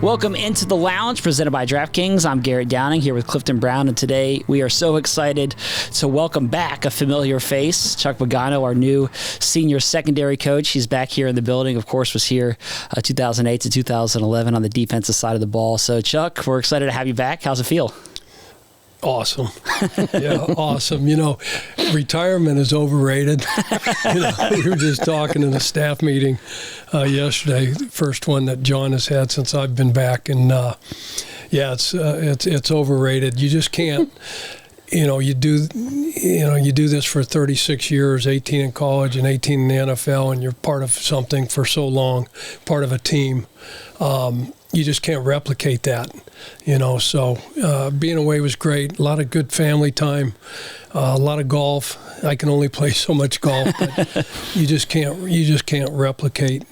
Welcome into the lounge presented by DraftKings. I'm Garrett Downing here with Clifton Brown, and today we are so excited to welcome back a familiar face, Chuck Pagano, our new senior secondary coach. He's back here in the building. Of course, was here 2008 to 2011 on the defensive side of the ball. So, Chuck, we're excited to have you back. How's it feel? Awesome. Yeah, awesome. You know, retirement is overrated. We were just talking in a staff meeting yesterday, the first one that John has had since I've been back, and it's overrated. You just can't. You do this for 36 years, 18 in college and 18 in the NFL, and you're part of something for so long, part of a team. You just can't replicate that, So being away was great. A lot of good family time, a lot of golf. I can only play so much golf, but you just can't replicate,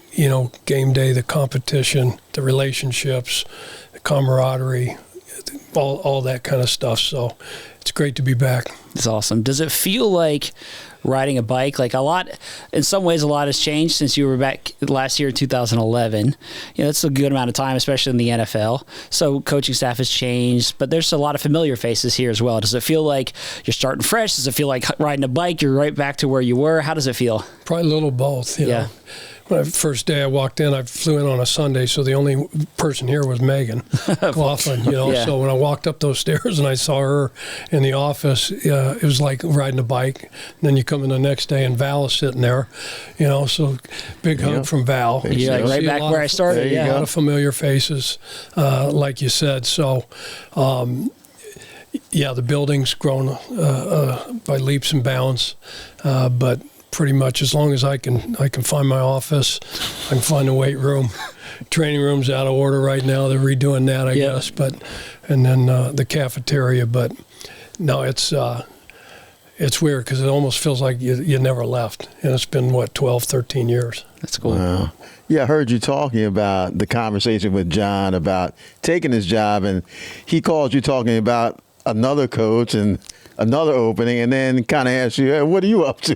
game day, the competition, the relationships, the camaraderie, all that kind of stuff. So it's great to be back. It's awesome. Does it feel like riding a bike? Like in some ways, a lot has changed since you were back last year in 2011. That's a good amount of time, especially in the NFL. So coaching staff has changed, but there's a lot of familiar faces here as well. Does it feel like you're starting fresh? Does it feel like riding a bike, you're right back to where you were? How does it feel? Probably a little both, Yeah. First day I walked in, I flew in on a Sunday, so the only person here was Megan Laughlin, Yeah. So when I walked up those stairs and I saw her in the office, it was like riding a bike. And then you come in the next day and Val is sitting there, so big hug from Val. Yeah, right back where I started. A lot of familiar faces, like you said. So, the building's grown by leaps and bounds, but pretty much as long as I can find my office, I can find a weight room. Training room's out of order right now. They're redoing that, I guess. And then the cafeteria. But no, it's weird because it almost feels like you never left. And it's been, 12, 13 years. That's cool. Wow. Yeah, I heard you talking about the conversation with John about taking his job, and he called you talking about another coach and another opening, and then kind of asked you, hey, what are you up to?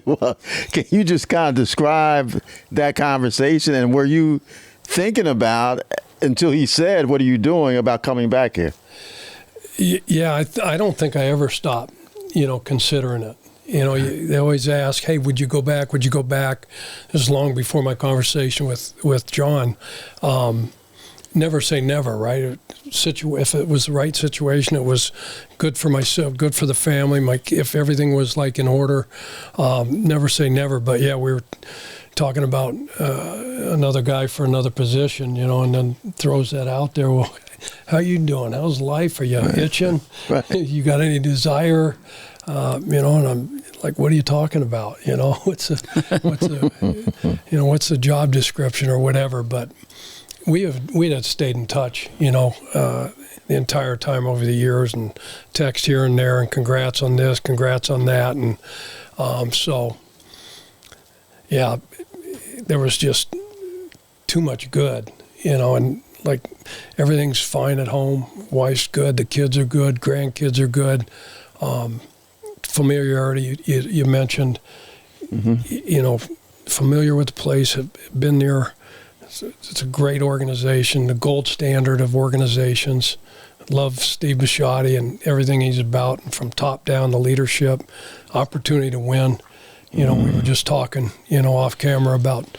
Can you just kind of describe that conversation, and were you thinking about, until he said, what are you doing about coming back here? Yeah, I don't think I ever stopped, considering it. They always ask, hey, would you go back? Would you go back? This is long before my conversation with John. Never say never, right? If it was the right situation, it was good for myself, good for the family. If everything was in order, never say never. But yeah, we were talking about another guy for another position, and then throws that out there. Well, how you doing? How's life? Are you itching? Right. You got any desire? And I'm like, what are you talking about? What's the job description or whatever? But we had stayed in touch, the entire time over the years, and text here and there, and congrats on this, congrats on that, and there was just too much good, and everything's fine at home. Wife's good, the kids are good, grandkids are good. Familiarity, you mentioned, familiar with the place, have been there. It's a great organization, the gold standard of organizations. Love Steve Bisciotti and everything he's about, and from top down, the leadership, opportunity to win. We were just talking, off camera about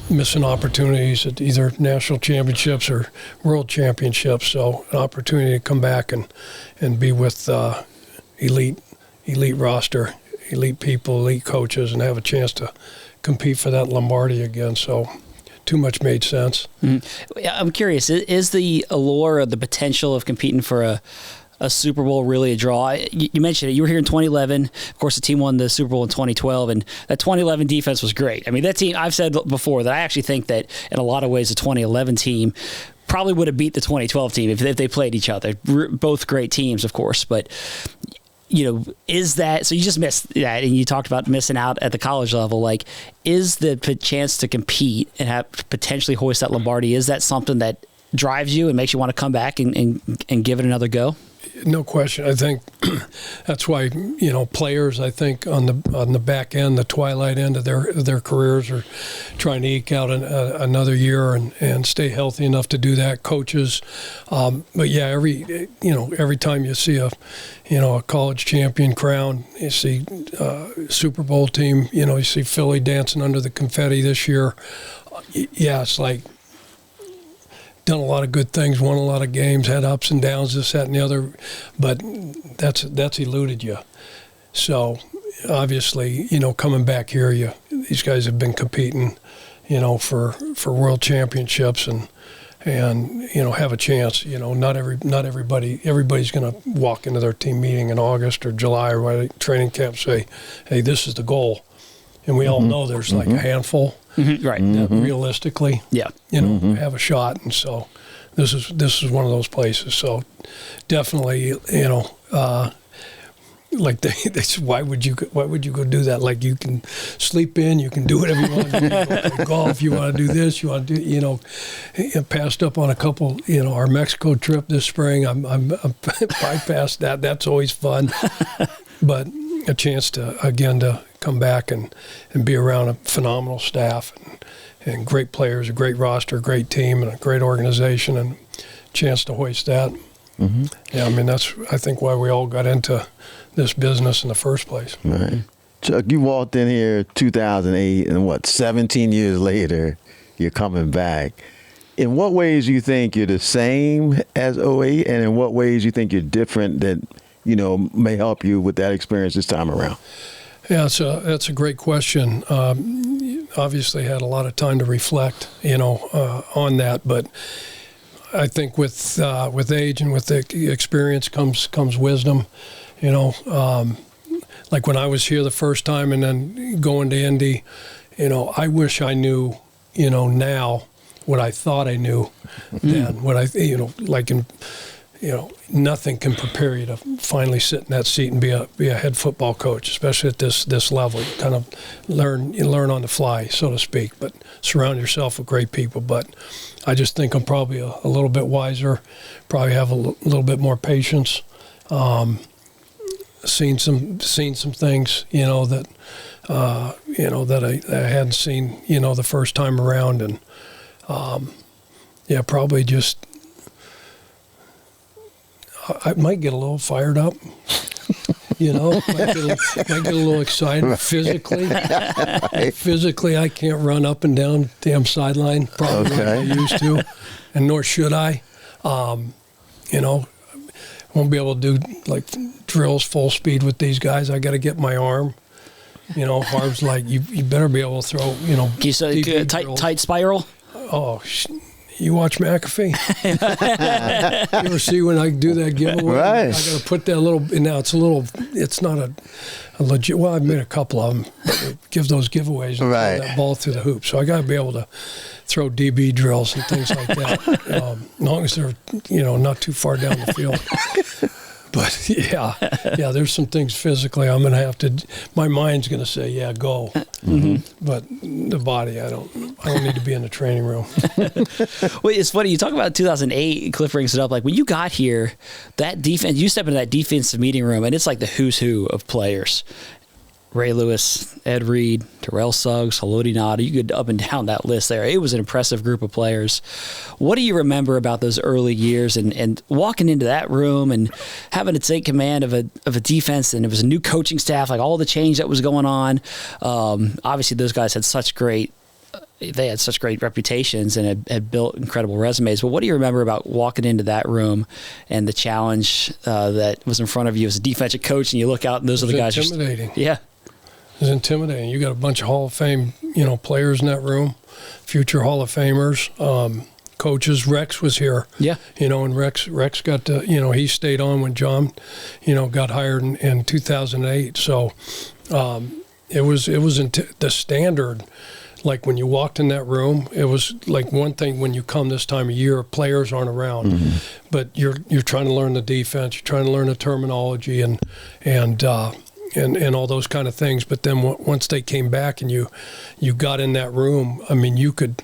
missing opportunities at either national championships or world championships. So an opportunity to come back and be with elite roster, elite people, elite coaches, and have a chance to compete for that Lombardi again. So too much made sense. Mm-hmm. I'm curious, is the allure or the potential of competing for a Super Bowl really a draw? You mentioned it. You were here in 2011. Of course, the team won the Super Bowl in 2012, and that 2011 defense was great. I mean, that team, I've said before that I actually think that in a lot of ways the 2011 team probably would have beat the 2012 team if they played each other. Both great teams, of course, but is that, so you just missed that, and you talked about missing out at the college level. Is the chance to compete and have potentially hoist that Lombardi, is that something that drives you and makes you want to come back and give it another go? No question. I think that's why, players, I think on the back end, the twilight end of their careers, are trying to eke out another year and stay healthy enough to do that. Coaches, but yeah, every time you see a college champion crown, you see Super Bowl team, you see Philly dancing under the confetti this year. Yeah, it's like, done a lot of good things, won a lot of games, had ups and downs, this, that, and the other, but that's eluded you. So obviously, coming back here, these guys have been competing, for world championships and have a chance. Not everybody's going to walk into their team meeting in August or July or training camp and say, hey, this is the goal. And we all know there's like a handful. Right. That realistically, have a shot, and so this is one of those places. So definitely, like they said, why would you go do that? Like, you can sleep in, you can do whatever you want. You can go play golf, you want to do this, you want to do, passed up on a couple, our Mexico trip this spring. I'm bypassed that. That's always fun, but a chance to come back and be around a phenomenal staff and great players, a great roster, a great team, and a great organization, and a chance to hoist that. Mm-hmm. Yeah, I mean, that's, I think, why we all got into this business in the first place. Right. Chuck, you walked in here 2008, and 17 years later, you're coming back. In what ways do you think you're the same as '08, and in what ways do you think you're different that, may help you with that experience this time around? Yeah, that's a great question. Obviously had a lot of time to reflect, on that, but I think with age and with the experience comes wisdom. Like when I was here the first time and then going to Indy, I wish I knew, now what I thought I knew then. What nothing can prepare you to finally sit in that seat and be a head football coach, especially at this level. You kind of learn on the fly, so to speak, but surround yourself with great people. But I just think I'm probably a little bit wiser, probably have a little bit more patience, seen some things, that I hadn't seen, the first time around, and probably just. I might get a little fired up, might get a little excited physically. Physically, I can't run up and down damn sideline probably like I used to, and nor should I. Won't be able to do like drills full speed with these guys. I got to get my arm. Harb's like, you better be able to throw, Can you say tight spiral? Oh, you watch McAfee? You ever see when I do that giveaway? Right. I got to put that little. Now it's not a legit. Well, I've made a couple of them. But give those giveaways and throw that ball through the hoop. So I got to be able to throw DB drills and things like that, as long as they're not too far down the field. But yeah, there's some things physically I'm going to have to. My mind's going to say, yeah, go. Mm-hmm. But the body, I don't need to be in the training room. Well, it's funny you talk about 2008. Cliff brings it up. Like when you got here, that defense. You step into that defensive meeting room, and it's like the who's who of players. Ray Lewis, Ed Reed, Terrell Suggs, Haloti Ngata. You could up and down that list there. It was an impressive group of players. What do you remember about those early years and walking into that room and having to take command of a defense, and it was a new coaching staff, like all the change that was going on. Obviously, those guys had such great reputations and had built incredible resumes. But what do you remember about walking into that room and the challenge that was in front of you as a defensive coach, and you look out and those are the guys. Intimidating. Yeah. It was intimidating. You got a bunch of Hall of Fame, players in that room, future Hall of Famers, coaches. Rex was here. Yeah. And Rex got to, he stayed on when John, got hired in 2008. So it was the standard. Like when you walked in that room, it was like one thing when you come this time of year, players aren't around, but you're trying to learn the defense, you're trying to learn the terminology and all those kind of things. But then once they came back and you got in that room, I mean, you could.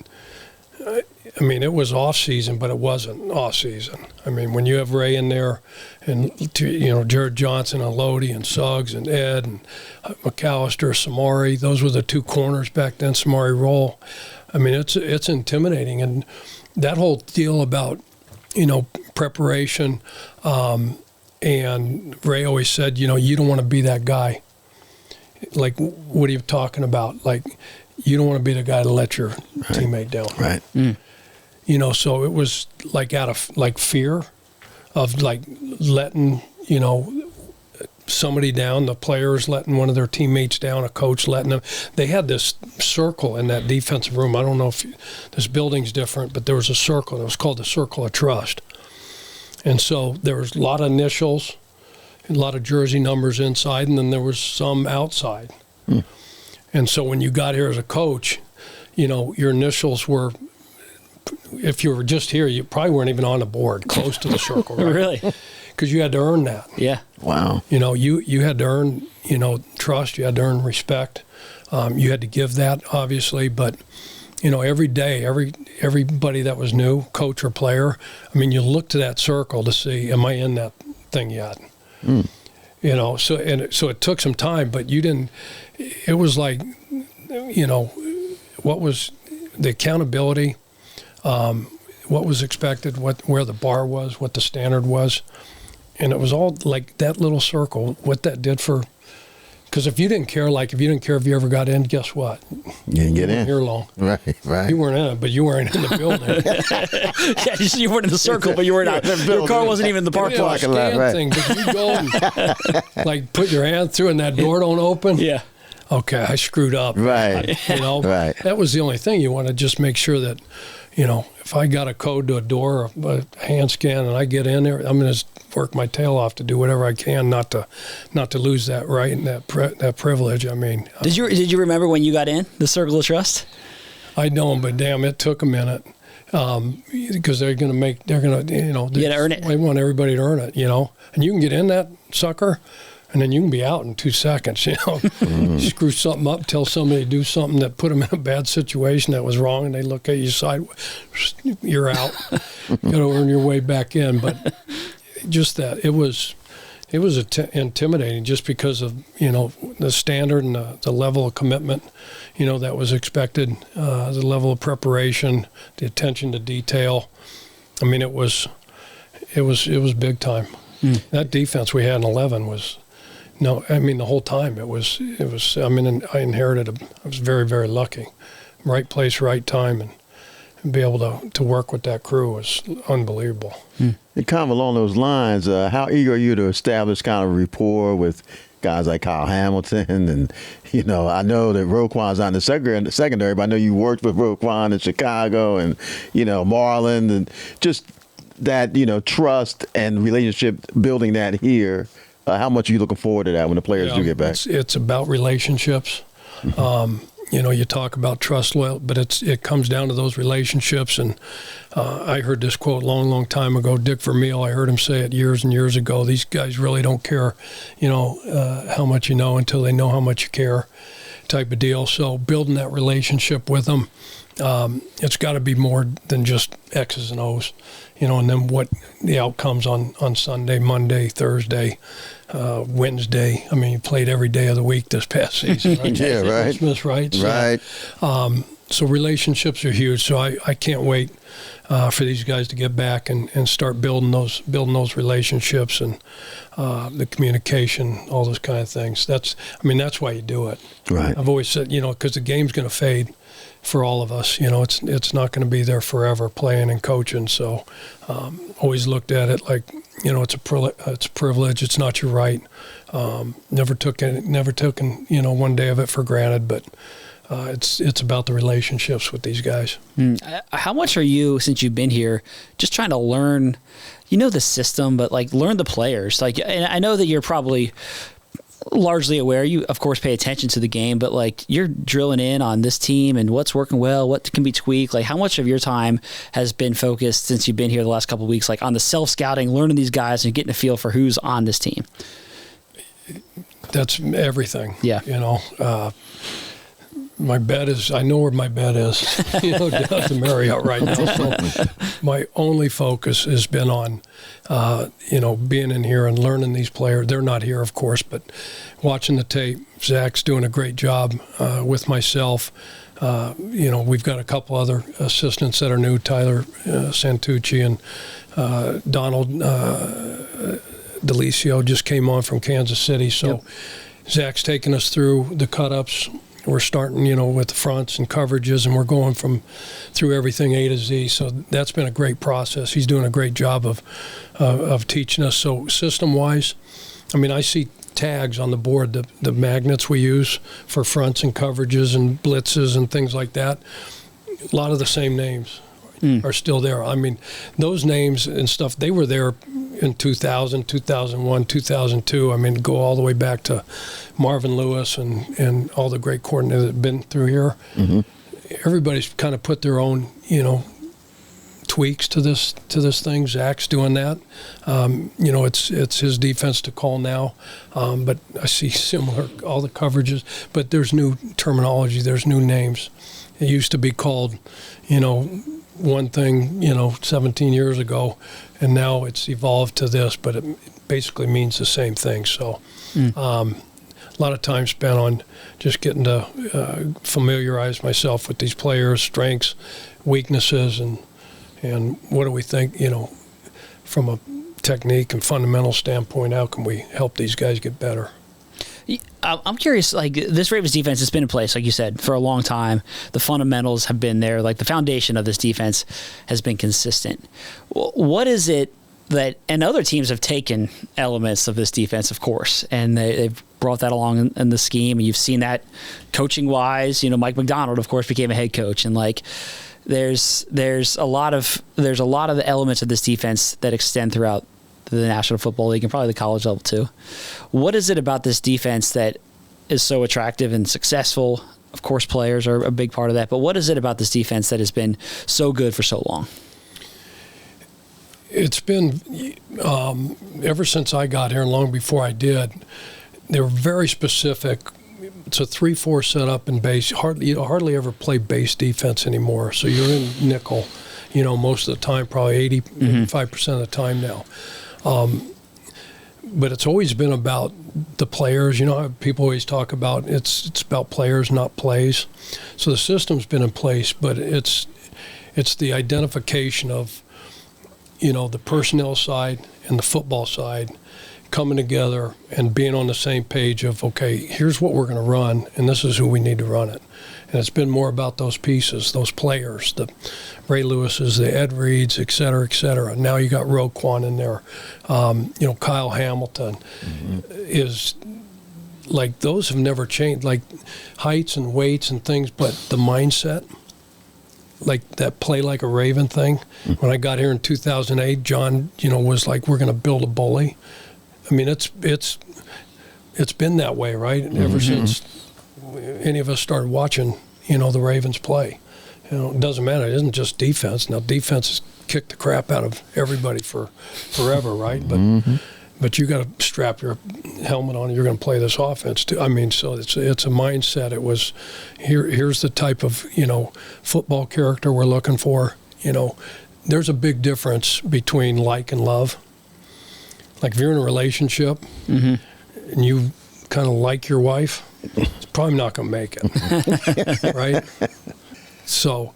I mean, it was off season, but it wasn't off season. I mean, when you have Ray in there, and Jared Johnson and Lodi and Suggs and Ed and McAllister, Samari, those were the two corners back then. Samari Roll. I mean, it's intimidating, and that whole deal about preparation. And Ray always said, you don't want to be that guy. Like, what are you talking about? Like, you don't want to be the guy to let your teammate down. Right. So it was like out of like fear of like letting, somebody down, the players letting one of their teammates down, a coach letting them. They had this circle in that defensive room. I don't know if this building's different, but there was a circle. It was called the Circle of Trust. And so there was a lot of initials, a lot of jersey numbers inside, and then there was some outside. And so when you got here as a coach, your initials were, if you were just here, you probably weren't even on the board, close to the circle. Right? Really? Because you had to earn that. Yeah. Wow. You had to earn, trust. You had to earn respect. You had to give that, obviously, but every day, everybody that was new, coach or player, I mean, you look to that circle to see, am I in that thing yet? So it took some time, but you didn't. It was like, what was the accountability, what was expected, where the bar was, what the standard was, and it was all like that little circle. What that did for. Because if you didn't care if you ever got in, guess what? You didn't get in. Here long. Right. You weren't in it, but you weren't in the building. Yeah, you weren't in the circle, but you were not. Your car wasn't even in the parking lot. Right. Thing, but you go and like put your hand through and that door don't open. Yeah. Okay, I screwed up. Right. Right. That was the only thing. You want to just make sure that, if I got a code to a door, a hand scan, and I get in there, I'm going to work my tail off to do whatever I can not to lose that right and that privilege. I mean, did you remember when you got in the Circle of Trust? I don't, but damn, it took a minute because they're going to you gotta earn it. They want everybody to earn it, and you can get in that sucker. And then you can be out in 2 seconds, Screw something up, tell somebody to do something that put them in a bad situation that was wrong, and they look at you sideways, you're out. You got to earn your way back in. But just that, it was intimidating just because of, the standard and the level of commitment, that was expected, the level of preparation, the attention to detail. I mean, it was big time. That defense we had in 11 was. No, I mean, the whole time it was, I mean, I inherited I was very, very lucky. Right place, right time, and be able to work with that crew was unbelievable. And kind of along those lines, how eager are you to establish kind of rapport with guys like Kyle Hamilton? And, I know that Roquan's not in the secondary, but I know you worked with Roquan in Chicago and, Marlon, and just that, trust and relationship, building that here. How much are you looking forward to that when the players do get back? It's about relationships. You talk about trust, but it comes down to those relationships. And I heard this quote a long, long time ago. Dick Vermeil, I heard him say it years and years ago. These guys really don't care, how much you know until they know how much you care, type of deal. So building that relationship with them, it's got to be more than just X's and O's. And then what the outcomes on Sunday, Monday, Thursday, Wednesday. I mean, you played every day of the week this past season, right? Yeah, right. Christmas, right? So, right. So relationships are huge. So I can't wait for these guys to get back and start building those relationships and the communication, all those kind of things. That's why you do it. Right. I've always said, because the game's going to fade for all of us. It's not going to be there forever, playing and coaching. So always looked at it like, it's a privilege. It's not your right. Never taken one day of it for granted, but it's about the relationships with these guys. How much are you, since you've been here, just trying to learn, the system, but like learn the players? Like, and I know that you're probably largely aware. You, of course, pay attention to the game, but like you're drilling in on this team and what's working well, what can be tweaked. Like, how much of your time has been focused since you've been here the last couple of weeks, like on the self-scouting, learning these guys and getting a feel for who's on this team? That's everything. Yeah. my bed is, I know where my bed is, down at the Marriott right now. So my only focus has been on, being in here and learning these players. They're not here, of course, but watching the tape. Zach's doing a great job with myself. We've got a couple other assistants that are new, Tyler Santucci and Donald Delicio just came on from Kansas City. So yep. Zach's taking us through the cut-ups. We're starting, with the fronts and coverages, and we're going through everything A to Z. So that's been a great process. He's doing a great job of teaching us. So system-wise, I see tags on the board, the magnets we use for fronts and coverages and blitzes and things like that. A lot of the same names are still there. Those names and stuff, they were there in 2000, 2001, 2002. Go all the way back to Marvin Lewis and all the great coordinators that have been through here. Mm-hmm. Everybody's kind of put their own, tweaks to this thing. Zach's doing that. It's his defense to call now, but I see similar, all the coverages, but there's new terminology, there's new names. It used to be called, one thing, 17 years ago, and now it's evolved to this, but it basically means the same thing. So a lot of time spent on just getting to familiarize myself with these players' strengths, weaknesses, and what do we think, from a technique and fundamental standpoint, how can we help these guys get better? I'm curious, this Ravens defense has been in place, like you said, for a long time. The fundamentals have been there. The foundation of this defense has been consistent. What is it that, and other teams have taken elements of this defense, of course, and they've brought that along in the scheme, and you've seen that coaching-wise. Mike McDonald, of course, became a head coach, and there's a lot of the elements of this defense that extend throughout the National Football League and probably the college level too. What is it about this defense that is so attractive and successful? Of course, players are a big part of that, but what is it about this defense that has been so good for so long? It's been ever since I got here and long before I did, they were very specific. It's a 3-4 setup in base. You hardly ever play base defense anymore. So you're in nickel, most of the time, probably 85% of the time now. But it's always been about the players. People always talk about it's about players, not plays. So the system's been in place, but it's the identification of, the personnel side and the football side coming together and being on the same page of, okay, here's what we're going to run, and this is who we need to run it. And it's been more about those pieces, those players, the Ray Lewis's, the Ed Reeds, et cetera, et cetera. Now you got Roquan in there. Kyle Hamilton is those have never changed, heights and weights and things, but the mindset, that play like a Raven thing. When I got here in 2008, John, was we're going to build a bully. It's been that way, right? Ever since any of us started watching, the Ravens play. It doesn't matter. It isn't just defense. Now, defense has kicked the crap out of everybody for forever, right? But you got to strap your helmet on and you're going to play this offense too. So it's a mindset. It was here's the type of, football character we're looking for. There's a big difference between like and love. If you're in a relationship and you kind of like your wife, it's probably not going to make it, right? So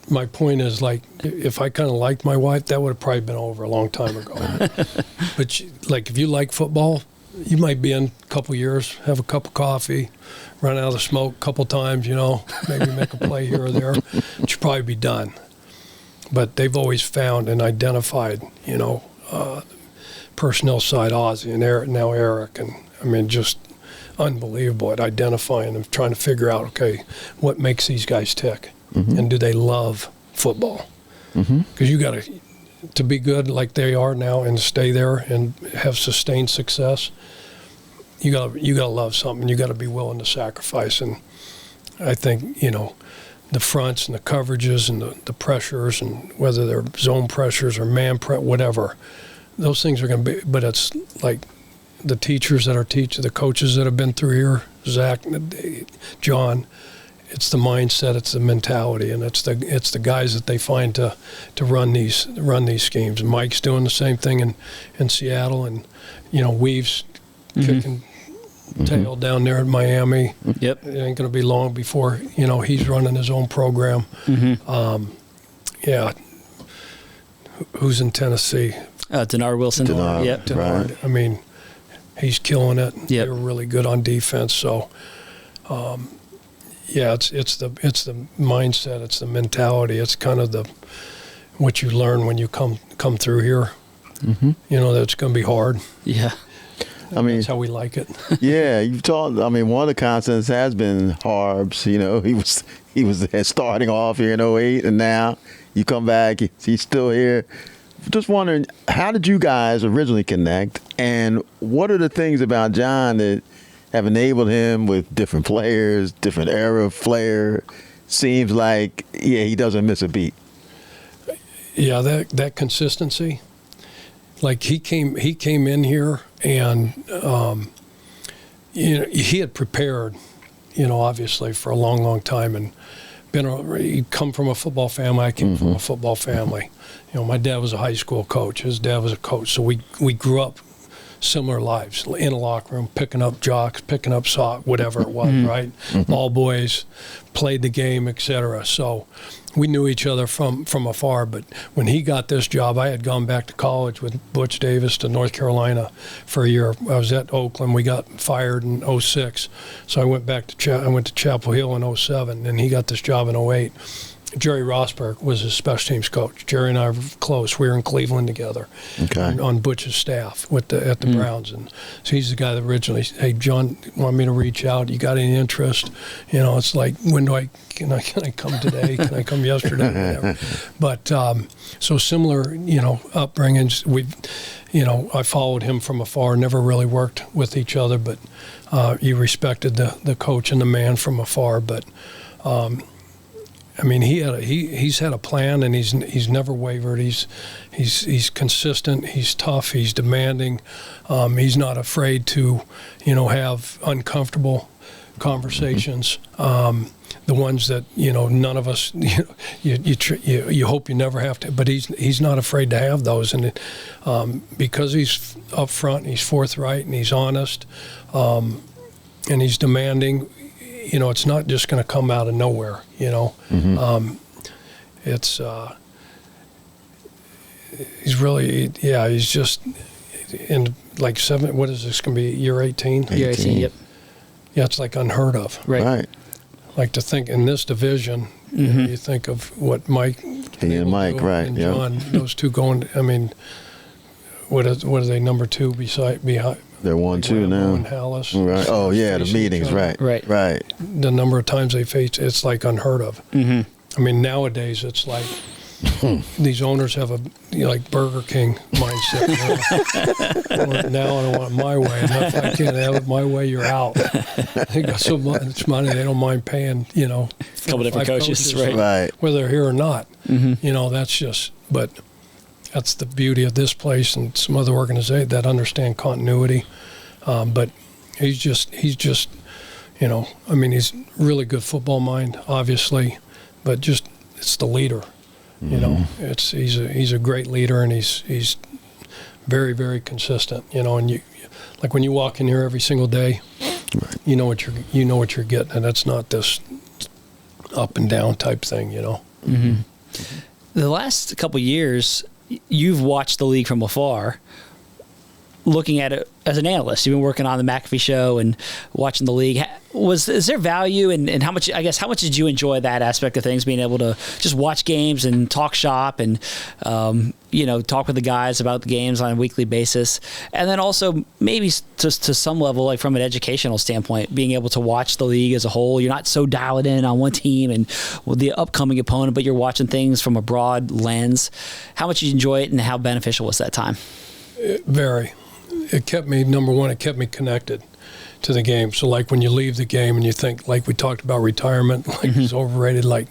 my point is, if I kind of liked my wife, that would have probably been over a long time ago. But if you like football, you might be in a couple years, have a cup of coffee, run out of the smoke a couple times, maybe make a play here or there. It should probably be done. But they've always found and identified, personnel side, Ozzie and Eric, now Eric, and just unbelievable at identifying and trying to figure out, okay, what makes these guys tick, and do they love football? Because you got to be good like they are now and stay there and have sustained success. You got to love something. You got to be willing to sacrifice, and I think the fronts and the coverages and the pressures, and whether they're zone pressures or man prep, whatever. Those things are going to be, but it's the teachers that are teaching, the coaches that have been through here, Zach, John, it's the mindset, it's the mentality, and it's the guys that they find to run these schemes. And Mike's doing the same thing in Seattle, and Weave's kicking tail down there in Miami. Yep. It ain't going to be long before he's running his own program. Who's in Tennessee? Denard Wilson. Denard, Yep. Denard. right. I mean, he's killing it. Yep. They're really good on defense. So, it's the mindset, it's the mentality, it's kind of what you learn when you come through here. That's going to be hard. Yeah. I mean, that's how we like it. Yeah, you've talked. I mean, one of the constants has been Harbs. He was starting off here in 2008, and now you come back. He's still here. Just wondering, how did you guys originally connect, and what are the things about John that have enabled him with different players, different era flair? Seems like he doesn't miss a beat. Yeah, that consistency. Like he came in here and he had prepared, obviously for a long time, and he come from a football family. I came from a football family. My dad was a high school coach. His dad was a coach, so we grew up similar lives in a locker room, picking up jocks, picking up sock, whatever it was, right? All boys, played the game, etc. So we knew each other from afar. But when he got this job, I had gone back to college with Butch Davis to North Carolina for a year. I was at Oakland. We got fired in 2006. So I went back to I went to Chapel Hill in 2007, and he got this job in 2008. Jerry Rosberg was his special teams coach. Jerry and I were close. We were in Cleveland together on Butch's staff at the Browns. And so he's the guy that originally, hey, John, want me to reach out? You got any interest? It's like, can I come today? Can I come yesterday? Whatever. But so similar, upbringings. I followed him from afar, never really worked with each other, but you respected the coach and the man from afar. But I mean, he's had a plan, and he's never wavered. He's consistent. He's tough. He's demanding. He's not afraid to, have uncomfortable conversations. The ones that none of us you hope you never have to. But he's not afraid to have those, and because he's upfront, he's forthright, and he's honest, and he's demanding. It's not just going to come out of nowhere, it's, he's really, he's just in like what is this going to be, year 18? Year 18, yep. Yeah, it's like unheard of. Right. Like to think in this division, you think of what Mike. And Mike, right, and John, those two going, I mean, what are they, number two behind? They're 1-2 now. And Hallis. Right. Oh yeah, the meetings. Right. The number of times they face, it's like unheard of. I mean, nowadays it's like these owners have like Burger King mindset. Now I don't want it my way. And if I can't have it my way, you're out. They got so much money they don't mind paying. A couple different coaches, right? Whether they're here or not. That's just. But that's the beauty of this place and some other organizations that understand continuity. But he's just, I mean, he's really good football mind, obviously, but just it's the leader. He's a great leader, and he's very, very consistent. And you, like when you walk in here every single day, you know what you're getting, and it's not this up and down type thing. The last couple of years, you've watched the league from afar, looking at it as an analyst. You've been working on the McAfee show and watching the league. Is there value, and how much did you enjoy that aspect of things, being able to just watch games and talk shop and talk with the guys about the games on a weekly basis, and then also maybe to some level, like from an educational standpoint, being able to watch the league as a whole. You're not so dialed in on one team and with the upcoming opponent, but you're watching things from a broad lens. How much did you enjoy it, and how beneficial was that time? Very. It kept me, number one, it kept me connected to the game. So like when you leave the game and you think, like we talked about retirement, like it's overrated, like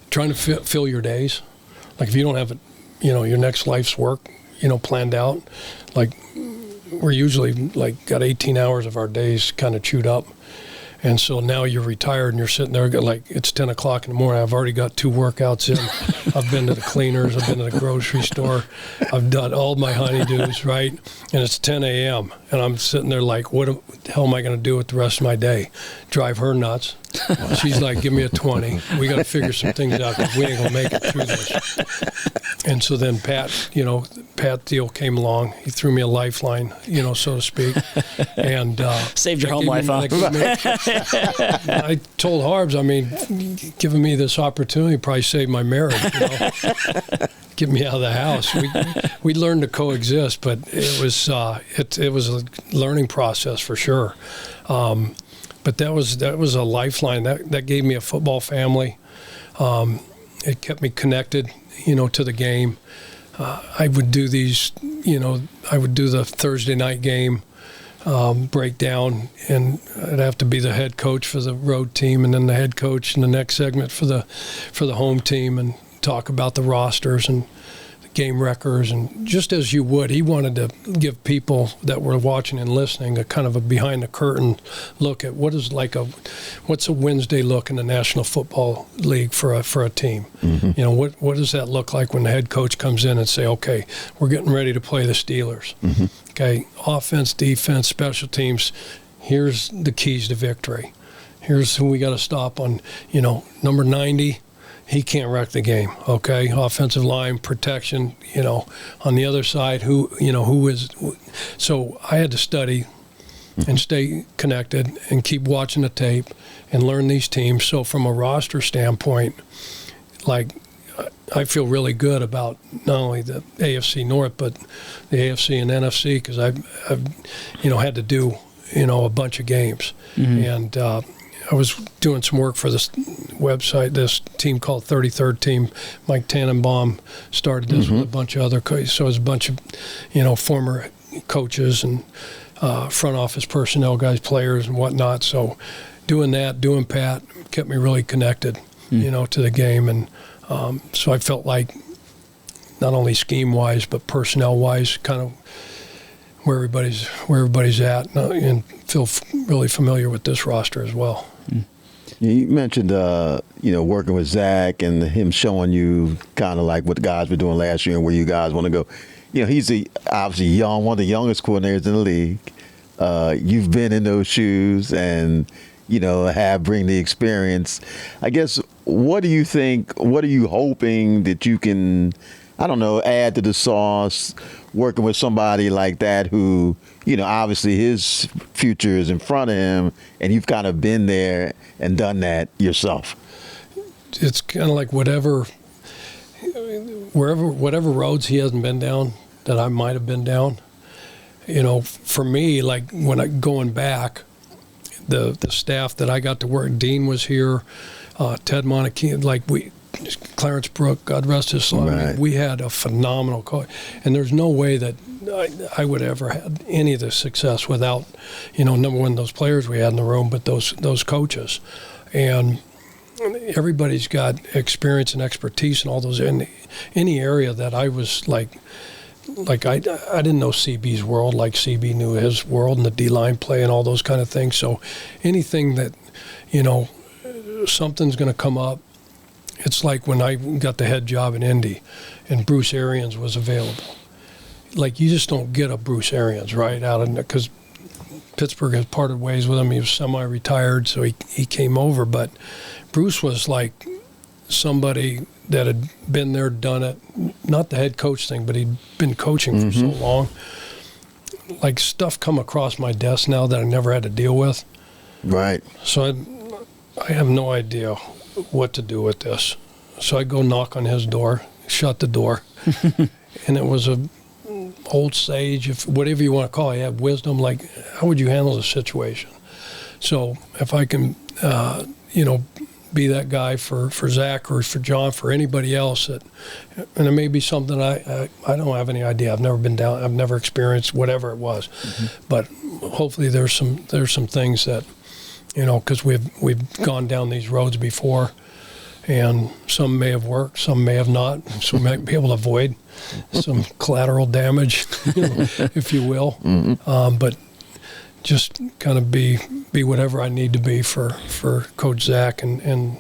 trying to fill your days. Like if you don't have it, your next life's work, planned out, like we're usually like got 18 hours of our days kind of chewed up. And so now you're retired and you're sitting there like it's 10 o'clock in the morning. I've already got 2 workouts in. I've been to the cleaners. I've been to the grocery store. I've done all my honeydews, right? And it's 10 a.m. And I'm sitting there like, what the hell am I going to do with the rest of my day? Drive her nuts. She's like, give me a 20. We got to figure some things out because we ain't going to make it through this. And so then Pat Thiel came along. He threw me a lifeline, so to speak. And saved your home life, huh? I told Harbs, giving me this opportunity probably saved my marriage, Get me out of the house. We learned to coexist, but it was a learning process for sure. But that was a lifeline. That gave me a football family. It kept me connected, to the game. I would do these, I would do the Thursday night game breakdown, and I'd have to be the head coach for the road team, and then the head coach in the next segment for the home team, and talk about the rosters and the game records. And just as you would, he wanted to give people that were watching and listening a kind of a behind the curtain look at what's a Wednesday look in the National Football League for a team. Mm-hmm. What does that look like when the head coach comes in and say, okay, we're getting ready to play the Steelers. Mm-hmm. Okay, offense, defense, special teams, here's the keys to victory. Here's who we got to stop on, number 90. He can't wreck the game, okay? Offensive line, protection, on the other side, who is. So I had to study and stay connected and keep watching the tape and learn these teams. So from a roster standpoint, I feel really good about not only the AFC North, but the AFC and NFC, because I've had to do, a bunch of games. Mm-hmm. And I was doing some work for this website, this team called 33rd Team. Mike Tannenbaum started this with a bunch of other coaches. So it was a bunch of, former coaches and front office personnel guys, players and whatnot. So doing Pat kept me really connected, to the game. And so I felt like not only scheme-wise but personnel-wise, kind of where everybody's at, and feel really familiar with this roster as well. You mentioned, working with Zach and him showing you kind of like what the guys were doing last year and where you guys want to go. He's obviously one of the youngest coordinators in the league. You've been in those shoes and, bring the experience. I guess, what do you think, what are you hoping that you can, add to the sauce working with somebody like that who, obviously his future is in front of him and you've kind of been there and done that yourself? It's kind of like whatever roads he hasn't been down that I might have been down. For me, like when going back, the staff that I got to work, Dean was here, Ted Montekin, Clarence Brook, God rest his soul. Right. We had a phenomenal coach, and there's no way that I would ever had any of the success without, number one, those players we had in the room, but those coaches, and everybody's got experience and expertise in all those in any area that I was like I didn't know CB's world like CB knew his world and the D-line play and all those kind of things. So anything that, something's going to come up. It's like when I got the head job in Indy and Bruce Arians was available. Like, you just don't get a Bruce Arians, right, because Pittsburgh has parted ways with him. He was semi-retired, so he came over. But Bruce was like somebody that had been there, done it. Not the head coach thing, but he'd been coaching for so long. Like, stuff come across my desk now that I never had to deal with. Right. So I have no idea what to do with this. So I go knock on his door, shut the door, and it was a old sage, if whatever you want to call it, he had wisdom, like, how would you handle the situation? So if I can, be that guy for Zach or for John, for anybody else, and it may be something I don't have any idea. I've never been down. I've never experienced whatever it was, but hopefully there's some things that, because we've gone down these roads before, and some may have worked, some may have not, so we might be able to avoid some collateral damage, if you will. But just kind of be whatever I need to be for Coach Zach and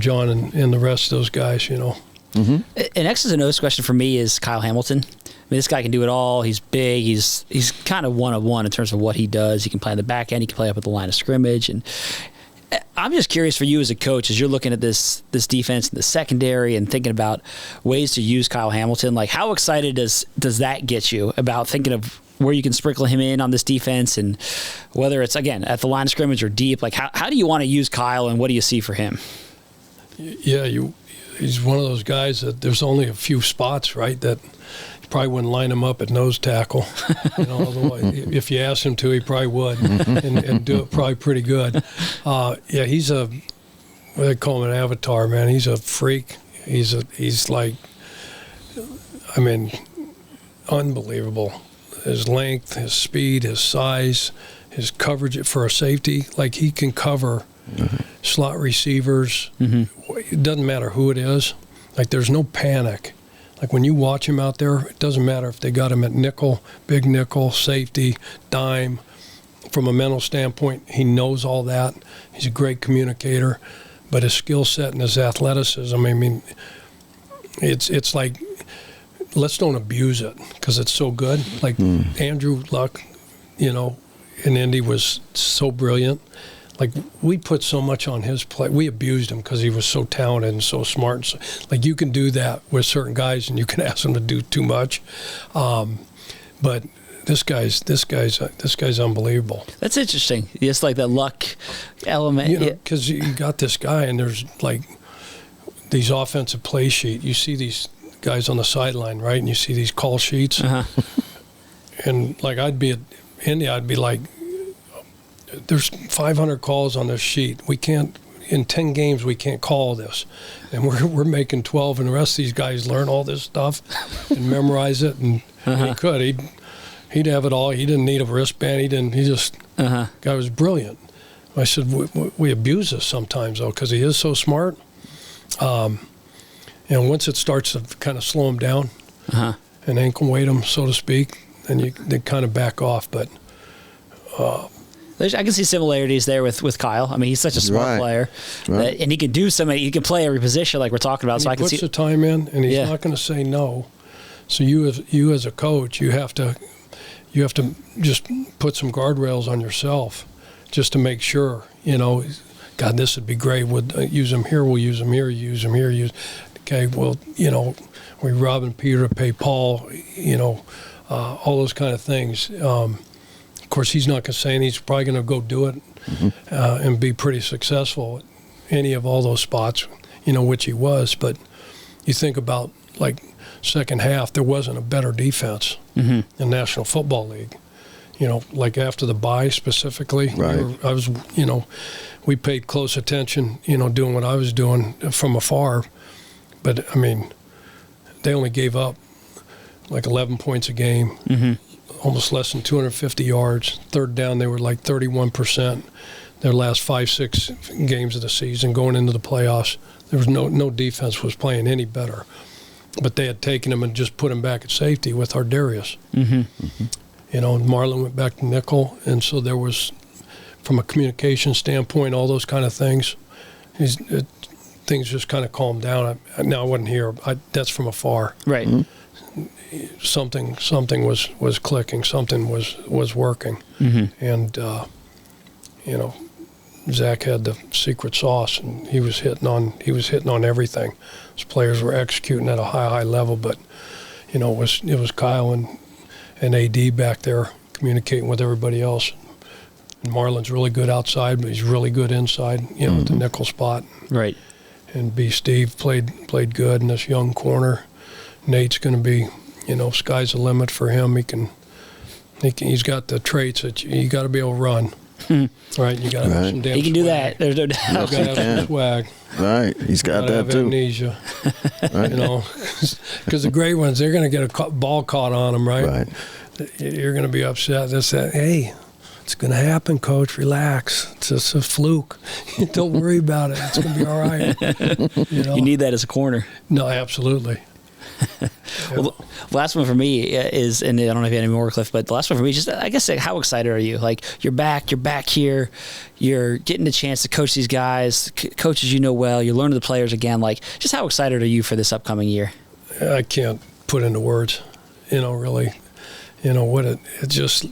John and the rest of those guys, you know. Mm-hmm. An X's and O's question for me is Kyle Hamilton. I mean, this guy can do it all. He's big. He's kind of one-of-one in terms of what he does. He can play on the back end. He can play up at the line of scrimmage. And I'm just curious for you as a coach, as you're looking at this defense in the secondary and thinking about ways to use Kyle Hamilton, like how excited does that get you about thinking of where you can sprinkle him in on this defense, and whether it's, again, at the line of scrimmage or deep? Like how do you want to use Kyle, and what do you see for him? Yeah, he's one of those guys that there's only a few spots, right, that you probably wouldn't line him up at nose tackle. You know, although if you asked him to, he probably would and do it probably pretty good. Yeah, he's what they call him, an avatar, man. He's a freak. He's like, I mean, unbelievable. His length, his speed, his size, his coverage for a safety. Like, he can cover slot receivers. It doesn't matter who it is. Like, there's no panic. Like, when you watch him out there, it doesn't matter if they got him at nickel, big nickel, safety, dime. From a mental standpoint, he knows all that. He's a great communicator. But his skill set and his athleticism, I mean, it's like, let's don't abuse it because it's so good. Like Andrew Luck, you know, in Indy was so brilliant. Like, we put so much on his play. We abused him because he was so talented and so smart. And so, like, you can do that with certain guys, and you can ask them to do too much. But this guy's unbelievable. That's interesting. It's like the luck element. You know, because you got this guy, and there's like these offensive play sheet. You see these guys on the sideline, right? And you see these call sheets. And like, I'd be at Indy, I'd be like, there's 500 calls on this sheet. We can't, in 10 games, we can't call this. And we're making 12, and the rest of these guys learn all this stuff and memorize it. And he could. He'd have it all. He didn't need a wristband. He just, guy was brilliant. I said, we abuse this sometimes, though, because he is so smart. And once it starts to kind of slow him down and ankle weight him, so to speak, then they kind of back off. But I can see similarities there with Kyle. I mean, he's such a smart player, and he can do he can play every position like we're talking about. And so he I can puts see the time in, and he's not going to say no. So you as a coach, you have to just put some guardrails on yourself, just to make sure. You know, God, this would be great. We'll use him here. We'll use him here. Use him here. Okay, well, you know, we robbing Peter to pay Paul. You know, all those kind of things. Of course, he's not going to say, and he's probably going to go do it and be pretty successful at any of all those spots, you know, which he was. But you think about, like, second half, there wasn't a better defense in the National Football League. You know, like after the bye specifically, I was, you know, we paid close attention, you know, doing what I was doing from afar. But, I mean, they only gave up like 11 points a game, almost less than 250 yards. Third down, they were like 31%. Their last 5-6 games of the season going into the playoffs, there was no defense was playing any better. But they had taken him and just put him back at safety with Ardarius. You know, and Marlon went back to nickel. And so there was, from a communication standpoint, all those kind of things, things just kind of calmed down. Now, I wasn't here. That's from afar. Right. Something was clicking. Something was working. And, you know, Zach had the secret sauce, and he was hitting on everything. His players were executing at a high level, but, you know, it was Kyle and AD back there communicating with everybody else. And Marlon's really good outside, but he's really good inside, you know, at the nickel spot. Right. And Steve played good in this young corner. Nate's going to be, you know, sky's the limit for him. He's got the traits that you got to be able to run. Right, you got to have some damn He can swag. do that. There's no doubt. You got to have some swag. Right, he's got that too. Amnesia, you know, because the great ones, they're going to get a ball caught on them, right? You're going to be upset. They say, hey, it's going to happen, Coach. Relax. It's just a fluke. Don't worry about it. It's going to be all right. You know? You need that as a corner. No, absolutely. Well, last one for me is, and I don't know if you have any more, Cliff, but the last one for me is just, I guess, how excited are you? Like, you're back here, you're getting the chance to coach these guys, coaches you know well, you're learning the players again. Like, just how excited are you for this upcoming year? I can't put into words, really, what it just,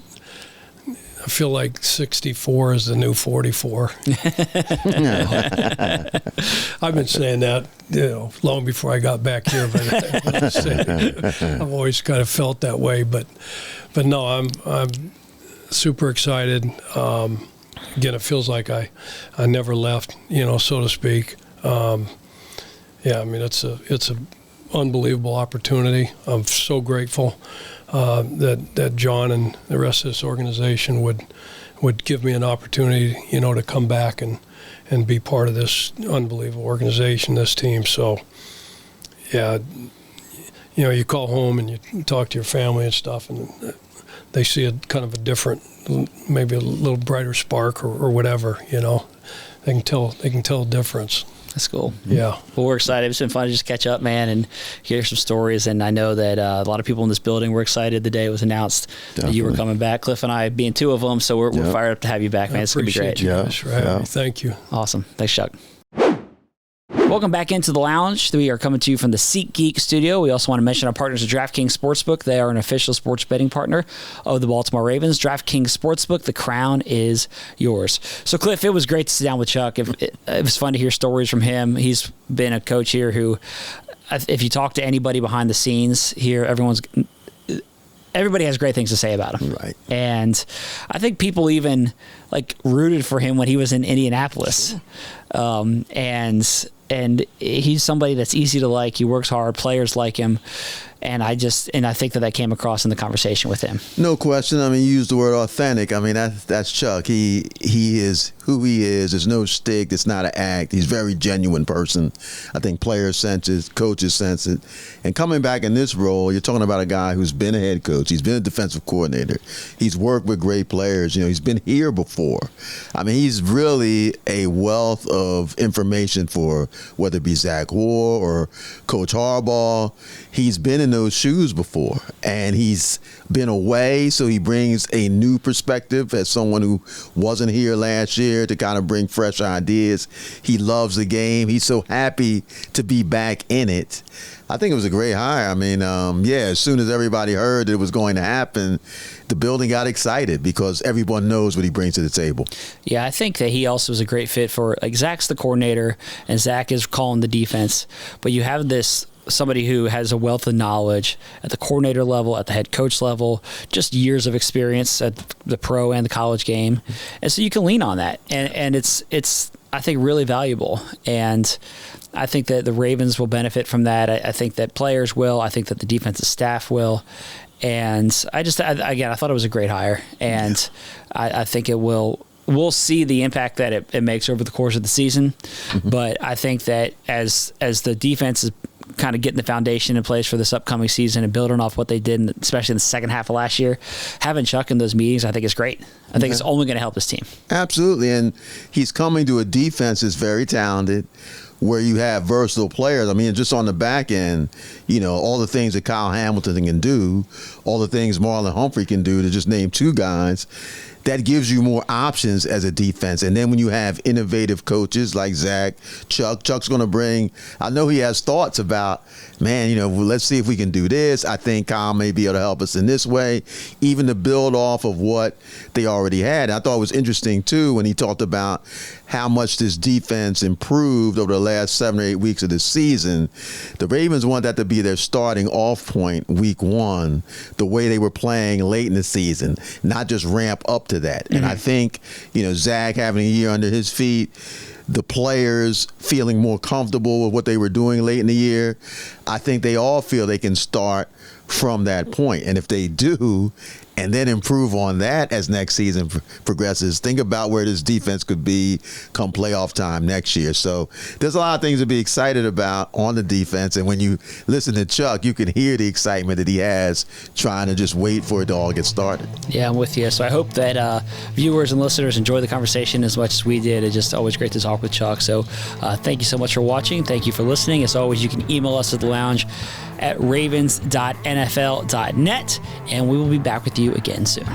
I feel like 64 is the new 44. I've been saying that, long before I got back here, but I've always kind of felt that way. But no, I'm super excited. Again, it feels like I never left, so to speak. It's a unbelievable opportunity. I'm so grateful that John and the rest of this organization would give me an opportunity, to come back and be part of this unbelievable organization, this team. So, yeah, you call home and you talk to your family and stuff, and they see a kind of a different, maybe a little brighter spark or whatever. They can tell a difference. That's cool. Yeah. Well, we're excited. It's been fun to just catch up, man, and hear some stories. And I know that a lot of people in this building were excited the day it was announced that you were coming back. Cliff and I being two of them, so we're fired up to have you back, man. It's going to be great. Thank you. Awesome. Thanks, Chuck. Welcome back into the lounge. We are coming to you from the SeatGeek studio. We also want to mention our partners at DraftKings Sportsbook. They are an official sports betting partner of the Baltimore Ravens. DraftKings Sportsbook, the crown is yours. So, Cliff, it was great to sit down with Chuck. It was fun to hear stories from him. He's been a coach here who, if you talk to anybody behind the scenes here, everybody has great things to say about him. Right. And I think people even rooted for him when he was in Indianapolis. And he's somebody that's easy to like. He works hard. Players like him. And I think that came across in the conversation with him. No question. I mean, you used the word authentic. I mean, that's Chuck. He is who he is. There's no stick. It's not an act. He's a very genuine person. I think players sense it, coaches sense it. And coming back in this role, you're talking about a guy who's been a head coach. He's been a defensive coordinator. He's worked with great players. He's been here before. I mean, he's really a wealth of information for whether it be Zach Orr or Coach Harbaugh. He's been in those shoes before, and he's been away, so he brings a new perspective as someone who wasn't here last year to kind of bring fresh ideas. He loves the game. He's so happy to be back in it. I think it was a great hire. I mean, as soon as everybody heard that it was going to happen, the building got excited because everyone knows what he brings to the table. Yeah, I think that he also is a great fit for, Zach's the coordinator, and Zach is calling the defense, but you have somebody who has a wealth of knowledge at the coordinator level, at the head coach level, just years of experience at the pro and the college game. And so you can lean on that. And it's I think, really valuable. And I think that the Ravens will benefit from that. I think that players will. I think that the defensive staff will. And I thought it was a great hire. And I think we'll see the impact that it makes over the course of the season. Mm-hmm. But I think that as the defense is kind of getting the foundation in place for this upcoming season and building off what they did, especially in the second half of last year, having Chuck in those meetings, I think is great. I think it's only going to help this team. Absolutely. And he's coming to a defense that's very talented, where you have versatile players. I mean, just on the back end, all the things that Kyle Hamilton can do, all the things Marlon Humphrey can do, to just name two guys, that gives you more options as a defense. And then when you have innovative coaches like Zach, Chuck's going to bring, I know he has thoughts about, let's see if we can do this. I think Kyle may be able to help us in this way, even to build off of what they already had. I thought it was interesting, too, when he talked about how much this defense improved over the last 7 or 8 weeks of the season. The Ravens want that to be their starting off point week one, the way they were playing late in the season, not just ramp up to that. Mm-hmm. And I think, Zach having a year under his feet, the players feeling more comfortable with what they were doing late in the year, I think they all feel they can start from that point. And if they do, and then improve on that as next season progresses, think about where this defense could be come playoff time next year. So there's a lot of things to be excited about on the defense. And when you listen to Chuck, you can hear the excitement that he has trying to just wait for it to all get started. Yeah, I'm with you. So I hope that viewers and listeners enjoy the conversation as much as we did. It's just always great to talk with Chuck. So thank you so much for watching. Thank you for listening. As always, you can email us at the lounge at ravens.nfl.net, and we will be back with you again soon.